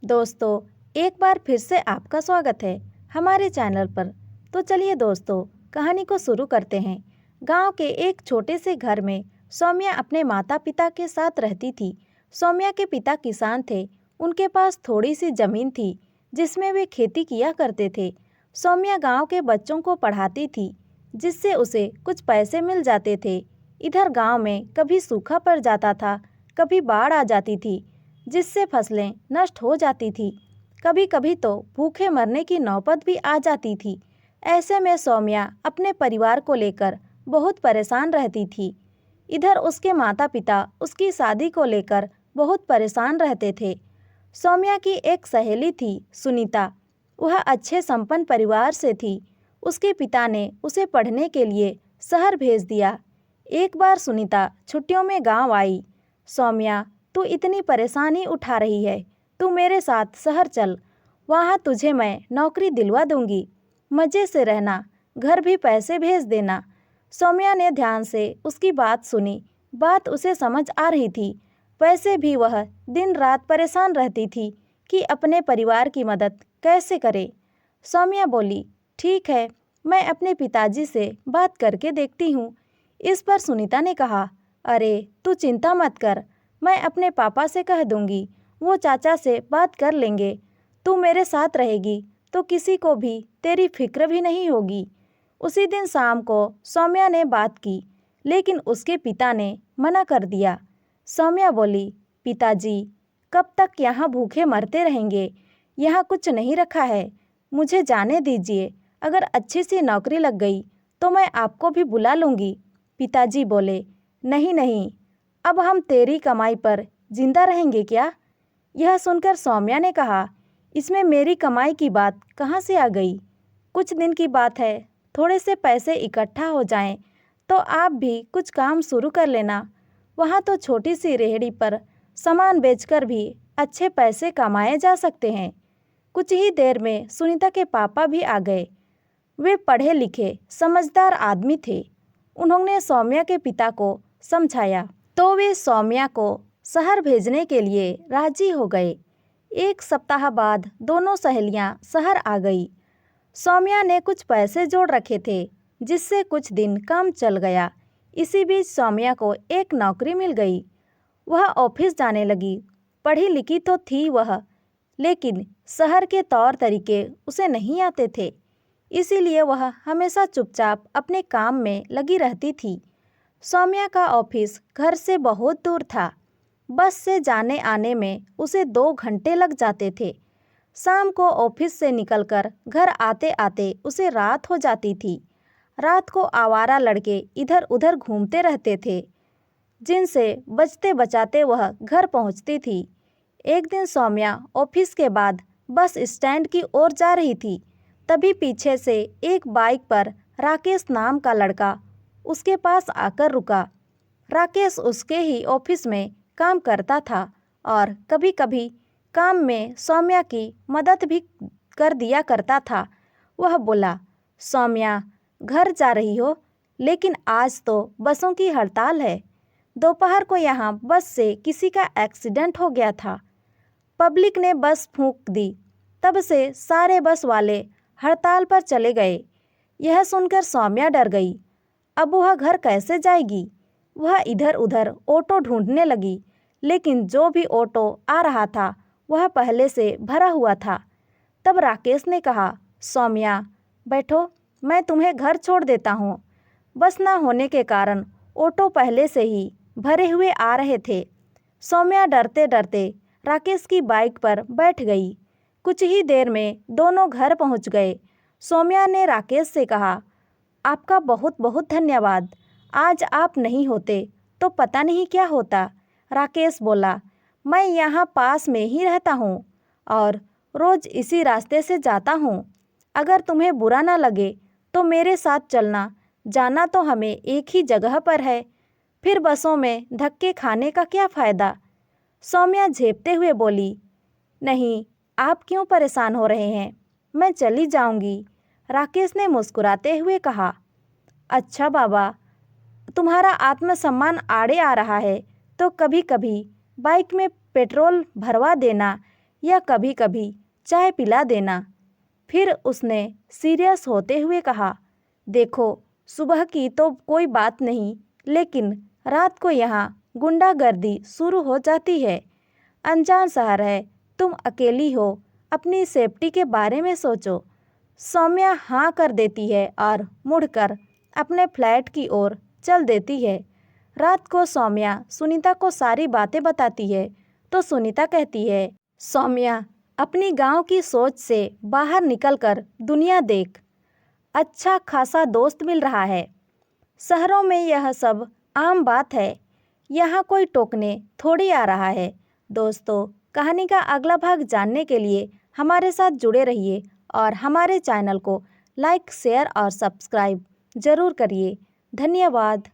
दोस्तों, एक बार फिर से आपका स्वागत है हमारे चैनल पर। तो चलिए दोस्तों, कहानी को शुरू करते हैं। गांव के एक छोटे से घर में सौम्या अपने माता पिता के साथ रहती थी। सौम्या के पिता किसान थे। उनके पास थोड़ी सी जमीन थी जिसमें वे खेती किया करते थे। सौम्या गांव के बच्चों को पढ़ाती थी, जिससे उसे कुछ पैसे मिल जाते थे। इधर गांव में कभी सूखा पड़ जाता था, कभी बाढ़ आ जाती थी, जिससे फसलें नष्ट हो जाती थी। कभी कभी तो भूखे मरने की नौबत भी आ जाती थी। ऐसे में सौम्या अपने परिवार को लेकर बहुत परेशान रहती थी। इधर उसके माता पिता उसकी शादी को लेकर बहुत परेशान रहते थे। सौम्या की एक सहेली थी, सुनीता। वह अच्छे संपन्न परिवार से थी। उसके पिता ने उसे पढ़ने के लिए शहर भेज दिया। एक बार सुनीता छुट्टियों में गांव आई। सौम्या, तू इतनी परेशानी उठा रही है, तू मेरे साथ शहर चल। वहाँ तुझे मैं नौकरी दिलवा दूंगी। मज़े से रहना, घर भी पैसे भेज देना। सौम्या ने ध्यान से उसकी बात सुनी। बात उसे समझ आ रही थी। वैसे भी वह दिन रात परेशान रहती थी कि अपने परिवार की मदद कैसे करे। सौम्या बोली, ठीक है, मैं अपने पिताजी से बात करके देखती हूँ। इस पर सुनीता ने कहा, अरे तू चिंता मत कर, मैं अपने पापा से कह दूंगी, वो चाचा से बात कर लेंगे। तू मेरे साथ रहेगी तो किसी को भी तेरी फिक्र भी नहीं होगी। उसी दिन शाम को सौम्या ने बात की, लेकिन उसके पिता ने मना कर दिया। सौम्या बोली, पिताजी, कब तक यहाँ भूखे मरते रहेंगे? यहाँ कुछ नहीं रखा है, मुझे जाने दीजिए। अगर अच्छी सी नौकरी लग गई तो मैं आपको भी बुला लूँगी। पिताजी बोले, नहीं नहीं, अब हम तेरी कमाई पर जिंदा रहेंगे क्या? यह सुनकर सौम्या ने कहा, इसमें मेरी कमाई की बात कहाँ से आ गई? कुछ दिन की बात है, थोड़े से पैसे इकट्ठा हो जाएं तो आप भी कुछ काम शुरू कर लेना। वहाँ तो छोटी सी रेहड़ी पर सामान बेचकर भी अच्छे पैसे कमाए जा सकते हैं। कुछ ही देर में सुनीता के पापा भी आ गए। वे पढ़े लिखे समझदार आदमी थे। उन्होंने सौम्या के पिता को समझाया तो वे सौम्या को शहर भेजने के लिए राजी हो गए। एक सप्ताह बाद दोनों सहेलियां शहर आ गई। सौम्या ने कुछ पैसे जोड़ रखे थे, जिससे कुछ दिन काम चल गया। इसी बीच सौम्या को एक नौकरी मिल गई। वह ऑफिस जाने लगी। पढ़ी लिखी तो थी वह, लेकिन शहर के तौर तरीके उसे नहीं आते थे। इसीलिए वह हमेशा चुपचाप अपने काम में लगी रहती थी। सौम्या का ऑफिस घर से बहुत दूर था। बस से जाने आने में उसे 2 घंटे लग जाते थे। शाम को ऑफिस से निकलकर घर आते आते उसे रात हो जाती थी। रात को आवारा लड़के इधर उधर घूमते रहते थे, जिनसे बचते बचाते वह घर पहुंचती थी। एक दिन सौम्या ऑफिस के बाद बस स्टैंड की ओर जा रही थी। तभी पीछे से एक बाइक पर राकेश नाम का लड़का उसके पास आकर रुका। राकेश उसके ही ऑफिस में काम करता था और कभी कभी काम में सौम्या की मदद भी कर दिया करता था। वह बोला, सौम्या, घर जा रही हो? लेकिन आज तो बसों की हड़ताल है। दोपहर को यहाँ बस से किसी का एक्सीडेंट हो गया था। पब्लिक ने बस फूंक दी। तब से सारे बस वाले हड़ताल पर चले गए। यह सुनकर सौम्या डर गई। अब वह घर कैसे जाएगी? वह इधर उधर ऑटो ढूंढने लगी, लेकिन जो भी ऑटो आ रहा था वह पहले से भरा हुआ था। तब राकेश ने कहा, सौम्या, बैठो, मैं तुम्हें घर छोड़ देता हूँ। बस ना होने के कारण ऑटो पहले से ही भरे हुए आ रहे थे। सौम्या डरते डरते राकेश की बाइक पर बैठ गई। कुछ ही देर में दोनों घर पहुँच गए। सौम्या ने राकेश से कहा, आपका बहुत बहुत धन्यवाद। आज आप नहीं होते तो पता नहीं क्या होता। राकेश बोला, मैं यहाँ पास में ही रहता हूँ और रोज़ इसी रास्ते से जाता हूँ। अगर तुम्हें बुरा ना लगे तो मेरे साथ चलना। जाना तो हमें एक ही जगह पर है, फिर बसों में धक्के खाने का क्या फ़ायदा? सौम्या झेपते हुए बोली, नहीं, आप क्यों परेशान हो रहे हैं? मैं चली जाऊँगी। राकेश ने मुस्कुराते हुए कहा, अच्छा बाबा, तुम्हारा आत्मसम्मान आड़े आ रहा है तो कभी कभी बाइक में पेट्रोल भरवा देना। या कभी कभी चाय पिला देना। फिर उसने सीरियस होते हुए कहा, देखो, सुबह की तो कोई बात नहीं, लेकिन रात को यहाँ गुंडागर्दी शुरू हो जाती है। अनजान शहर है, तुम अकेली हो, अपनी सेफ्टी के बारे में सोचो। सौम्या हाँ कर देती है और मुड़कर अपने फ्लैट की ओर चल देती है। रात को सौम्या सुनीता को सारी बातें बताती है तो सुनीता कहती है, सौम्या, अपनी गांव की सोच से बाहर निकलकर दुनिया देख। अच्छा खासा दोस्त मिल रहा है। शहरों में यह सब आम बात है, यहाँ कोई टोकने थोड़ी आ रहा है। दोस्तों, कहानी का अगला भाग जानने के लिए हमारे साथ जुड़े रहिए और हमारे चैनल को लाइक, शेयर और सब्सक्राइब जरूर करिए। धन्यवाद।